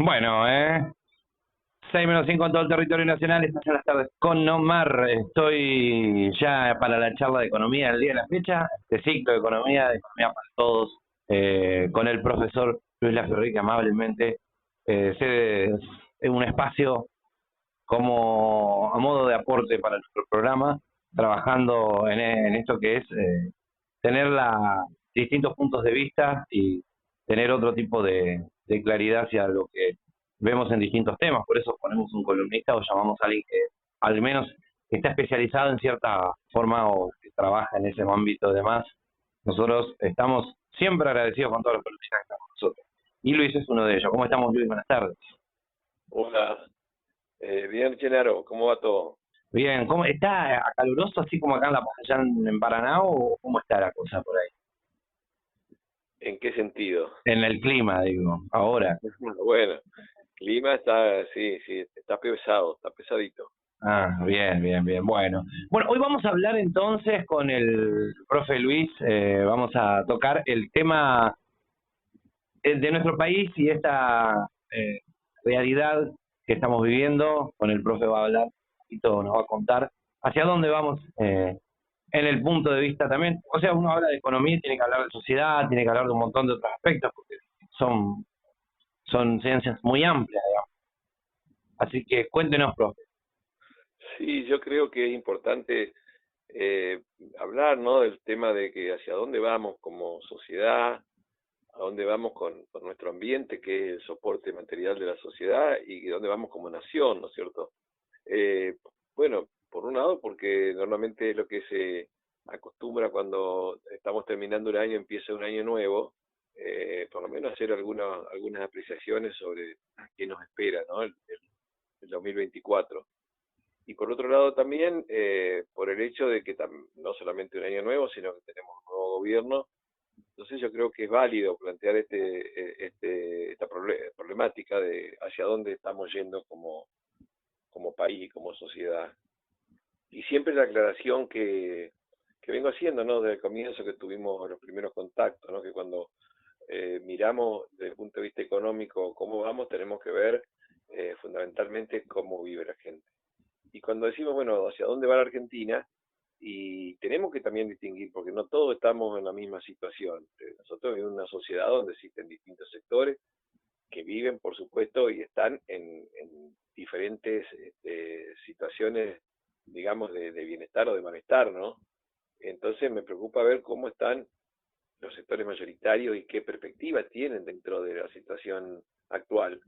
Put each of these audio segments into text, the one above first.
Bueno, 6 menos 5 en todo el territorio nacional, estas son las tardes con Omar. Estoy ya para la charla de economía del día de la fecha, de ciclo de economía para todos, con el profesor Luis Laferri, que amablemente cede un espacio como a modo de aporte para nuestro programa, trabajando en esto que es tener distintos puntos de vista y tener otro tipo de claridad hacia lo que vemos en distintos temas. Por eso ponemos un columnista o llamamos a alguien que al menos está especializado en cierta forma o que trabaja en ese ámbito. Además, nosotros estamos siempre agradecidos con todos los columnistas que están con nosotros. Y Luis es uno de ellos. ¿Cómo estamos, Luis? Buenas tardes. Hola, bien, Genaro, ¿cómo va todo? Bien, ¿cómo está caluroso así como acá en allá en Paraná o cómo está la cosa por ahí? ¿En qué sentido? En el clima, digo, ahora. Bueno, clima está, sí, sí, está pesado, está pesadito. Ah, bien, bien, bien. Bueno, hoy vamos a hablar entonces con el profe Luis, vamos a tocar el tema de nuestro país y esta realidad que estamos viviendo. Con el profe va a hablar y todo, nos va a contar hacia dónde vamos en el punto de vista también. O sea, uno habla de economía y tiene que hablar de sociedad, tiene que hablar de un montón de otros aspectos, porque son, son ciencias muy amplias, digamos. Así que cuéntenos, profe. Sí, yo creo que es importante eh, hablar, ¿no? Del tema de que hacia dónde vamos como sociedad, a dónde vamos con nuestro ambiente, que es el soporte material de la sociedad, y dónde vamos como nación, ¿no es cierto? Eh, bueno, por un lado, porque normalmente es lo que se acostumbra cuando estamos terminando un año, empieza un año nuevo, por lo menos hacer algunas apreciaciones sobre qué nos espera, ¿no? El 2024. Y por otro lado también, por el hecho de que no solamente un año nuevo, sino que tenemos un nuevo gobierno, entonces yo creo que es válido plantear esta problemática de hacia dónde estamos yendo como país y como sociedad. Y siempre la aclaración que vengo haciendo, ¿no? Desde el comienzo que tuvimos los primeros contactos, ¿no? Que cuando miramos desde el punto de vista económico cómo vamos, tenemos que ver fundamentalmente cómo vive la gente. Y cuando decimos, bueno, hacia dónde va la Argentina, y tenemos que también distinguir, porque no todos estamos en la misma situación. Nosotros vivimos en una sociedad donde existen distintos sectores que viven, por supuesto, y están en diferentes situaciones, digamos, de bienestar o de malestar, ¿no? Entonces me preocupa ver cómo están los sectores mayoritarios y qué perspectiva tienen dentro de la situación actual.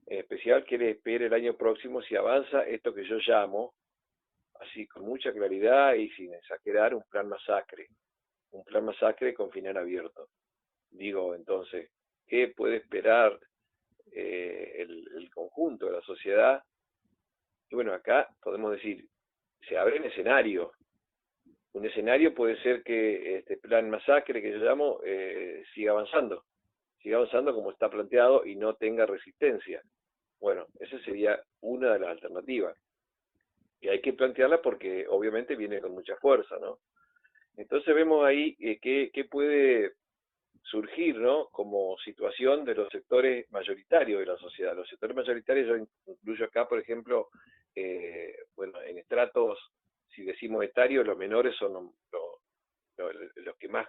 En especial, qué les espera el año próximo si avanza esto que yo llamo, así con mucha claridad y sin exagerar, un plan masacre con final abierto. Digo, entonces, ¿qué puede esperar el conjunto de la sociedad? Y bueno, acá podemos decir, se abren escenarios. Un escenario puede ser que este plan masacre que yo llamo siga avanzando como está planteado y no tenga resistencia. Bueno, esa sería una de las alternativas. Y hay que plantearla porque obviamente viene con mucha fuerza, ¿no? Entonces vemos ahí qué puede surgir, ¿no? Como situación de los sectores mayoritarios de la sociedad. Los sectores mayoritarios, yo incluyo acá, por ejemplo, bueno, en estratos, si decimos etarios, los menores son los que más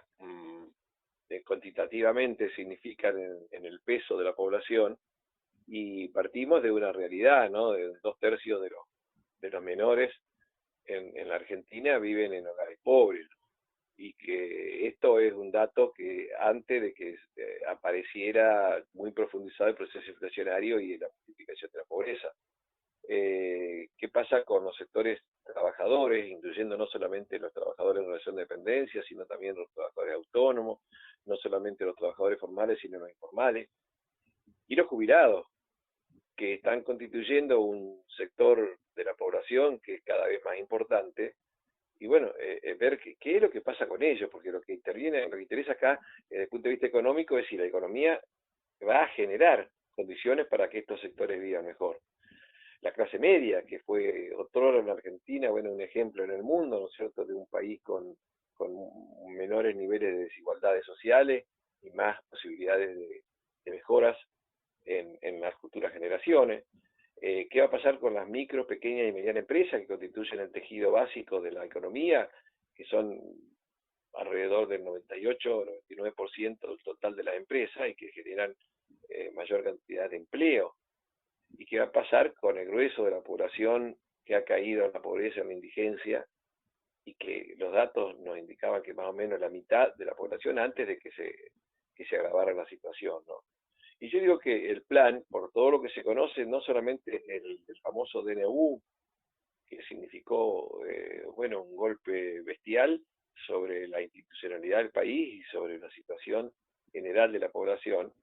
cuantitativamente significan en el peso de la población, y partimos de una realidad, ¿no? De 2/3 de los menores en la Argentina viven en hogares pobres, y que esto es un dato que antes de que apareciera muy profundizado el proceso inflacionario y la multiplicación de la pobreza. ¿Qué pasa con los sectores trabajadores, incluyendo no solamente los trabajadores en relación de dependencia, sino también los trabajadores autónomos, no solamente los trabajadores formales, sino los informales, y los jubilados, que están constituyendo un sector de la población que es cada vez más importante? Y bueno, ver qué es lo que pasa con ellos, porque lo que interesa acá desde el punto de vista económico es si la economía va a generar condiciones para que estos sectores vivan mejor. La clase media, que fue otrora en la Argentina, bueno, un ejemplo en el mundo, ¿no es cierto?, de un país con menores niveles de desigualdades sociales y más posibilidades de mejoras en las futuras generaciones. ¿Qué va a pasar con las micro, pequeñas y medianas empresas que constituyen el tejido básico de la economía, que son alrededor del 98 o 99% del total de las empresas y que generan mayor cantidad de empleo? ¿Y qué va a pasar con el grueso de la población que ha caído en la pobreza, en la indigencia, y que los datos nos indicaban que más o menos la mitad de la población antes de que se agravara la situación, ¿no? Y yo digo que el plan, por todo lo que se conoce, no solamente el famoso DNU, que significó, bueno, un golpe bestial sobre la institucionalidad del país y sobre la situación general de la población,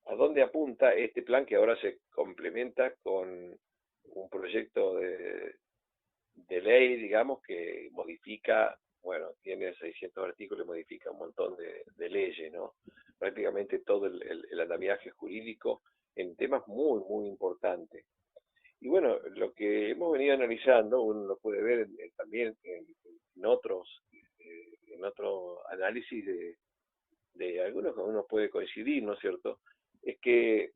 a dónde apunta este plan que ahora se complementa con un proyecto de ley, digamos, que modifica, bueno, tiene 600 artículos y modifica un montón de leyes, ¿no? Prácticamente todo el andamiaje jurídico en temas muy, muy importantes. Y bueno, lo que hemos venido analizando, uno lo puede ver también en otro análisis de algunos que uno puede coincidir, ¿no es cierto? Es que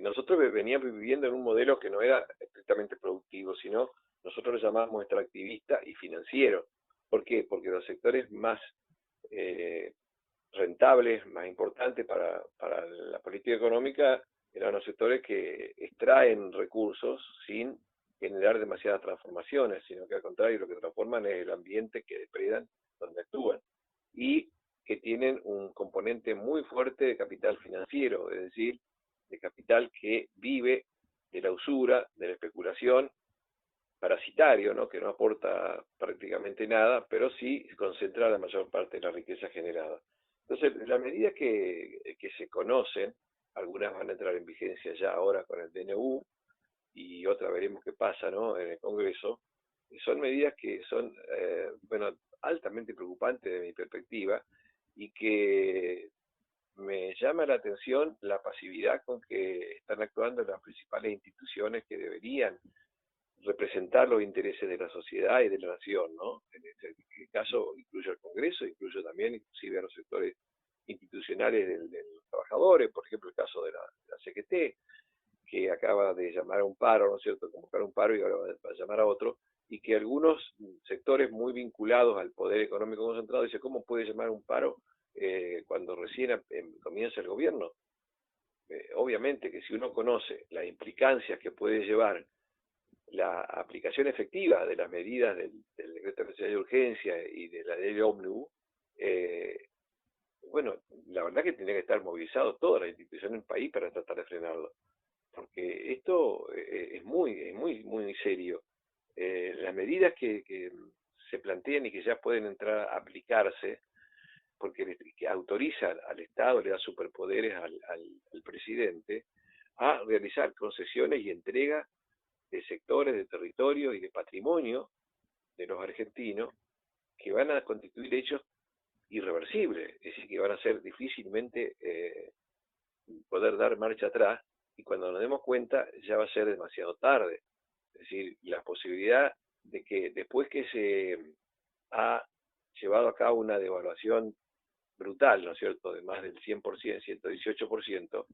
nosotros veníamos viviendo en un modelo que no era estrictamente productivo, sino nosotros lo llamábamos extractivista y financiero. ¿Por qué? Porque los sectores más eh, rentables, más importantes para la política económica eran los sectores que extraen recursos sin generar demasiadas transformaciones, sino que al contrario lo que transforman es el ambiente que depredan donde actúan. Y que tienen un componente muy fuerte de capital financiero, es decir, de capital que vive de la usura, de la especulación, parasitario, ¿no? Que no aporta prácticamente nada, pero sí concentra la mayor parte de la riqueza generada. Entonces, las medidas que se conocen, algunas van a entrar en vigencia ya ahora con el DNU y otras veremos qué pasa, ¿no? En el Congreso, son medidas que son, bueno, altamente preocupantes de mi perspectiva y que me llama la atención la pasividad con que están actuando las principales instituciones que deberían representar los intereses de la sociedad y de la nación, ¿no? En este caso incluyo el Congreso, incluyo también inclusive a los sectores institucionales de los trabajadores, por ejemplo el caso de la CGT, que acaba de llamar a un paro, ¿no es cierto?, convocar un paro y ahora va a llamar a otro, y que algunos sectores muy vinculados al poder económico concentrado dicen, ¿cómo puede llamar a un paro cuando recién comienza el gobierno? Obviamente que si uno conoce las implicancias que puede llevar la aplicación efectiva de las medidas del decreto de necesidad de urgencia y de la ley ómnibus, bueno, la verdad que tendría que estar movilizado todas las instituciones del país para tratar de frenarlo, porque esto es muy serio. Las medidas que se plantean y que ya pueden entrar a aplicarse, porque que autorizan al Estado, le da superpoderes al presidente, a realizar concesiones y entregas de sectores, de territorio y de patrimonio de los argentinos que van a constituir hechos irreversibles, es decir, que van a ser difícilmente poder dar marcha atrás y cuando nos demos cuenta ya va a ser demasiado tarde. Es decir, la posibilidad de que después que se ha llevado a cabo una devaluación brutal, ¿no es cierto?, de más del 100%, 118%,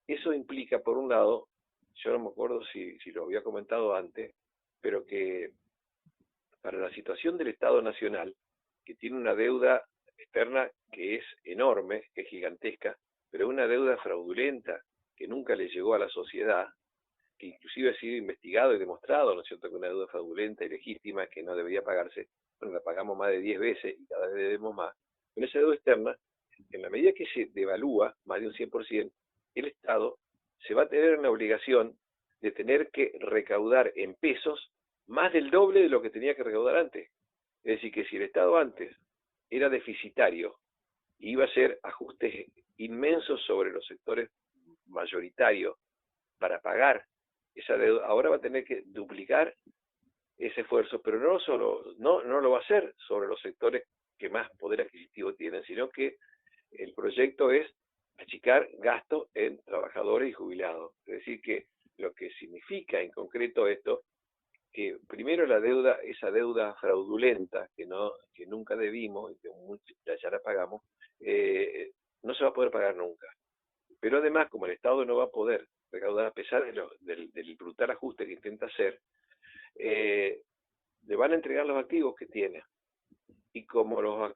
eso implica, por un lado, yo no me acuerdo si lo había comentado antes, pero que para la situación del Estado Nacional, que tiene una deuda externa que es enorme, que es gigantesca, pero una deuda fraudulenta que nunca le llegó a la sociedad, que inclusive ha sido investigado y demostrado, ¿no es cierto?, que una deuda fraudulenta y legítima que no debería pagarse, bueno, la pagamos más de 10 veces y cada vez debemos más. Con esa deuda externa, en la medida que se devalúa más de un 100%, el Estado se va a tener una obligación de tener que recaudar en pesos más del doble de lo que tenía que recaudar antes. Es decir, que si el Estado antes era deficitario y iba a hacer ajustes inmensos sobre los sectores mayoritarios para pagar esa deuda, ahora va a tener que duplicar ese esfuerzo, pero no lo va a hacer sobre los sectores que más poder adquisitivo tienen, sino que el proyecto es achicar gastos en trabajadores y jubilados. Es decir, que lo que significa en concreto esto, que primero la deuda, esa deuda fraudulenta que nunca debimos y que ya la pagamos, no se va a poder pagar nunca. Pero además, como el Estado no va a poder recaudar a pesar del brutal ajuste que intenta hacer, le van a entregar los activos que tiene. Y como los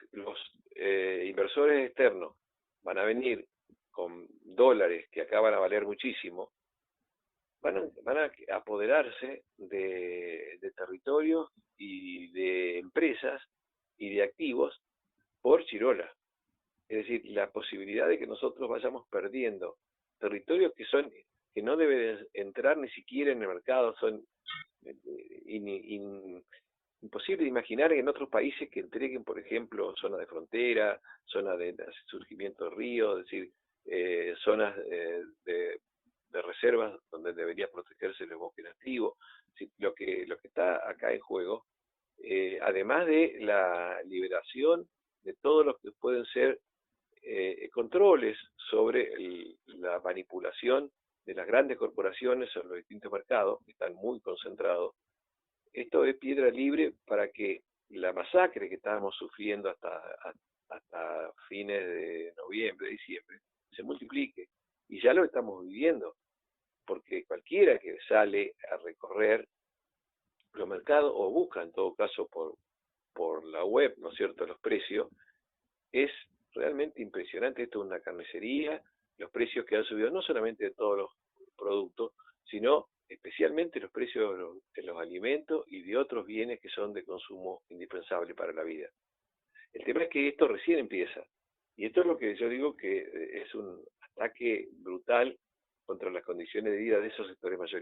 inversores externos van a venir con dólares que acaban a valer muchísimo, van a apoderarse de territorios y de empresas y de activos por chirola. Es decir, la posibilidad de que nosotros vayamos perdiendo territorios que no deben entrar ni siquiera en el mercado, son imposible de imaginar en otros países que entreguen, por ejemplo, zonas de frontera, zonas de surgimiento de ríos, es decir, zonas de reservas donde debería protegerse el bosque nativo. Lo que está acá en juego, además de la liberación de todos los que pueden ser controles sobre la manipulación de las grandes corporaciones en los distintos mercados, que están muy concentrados. Esto es piedra libre para que la masacre que estábamos sufriendo hasta fines de noviembre, diciembre, se multiplique. Y ya lo estamos viviendo, porque cualquiera que sale a recorrer los mercados o busca en todo caso por la web, ¿no es cierto?, los precios, es realmente impresionante. Esto es una carnicería, los precios que han subido no solamente de todos los productos, sino especialmente los precios de los alimentos y de otros bienes que son de consumo indispensable para la vida. El tema es que esto recién empieza, y esto es lo que yo digo que es un ataque brutal contra las condiciones de vida de esos sectores mayoritarios.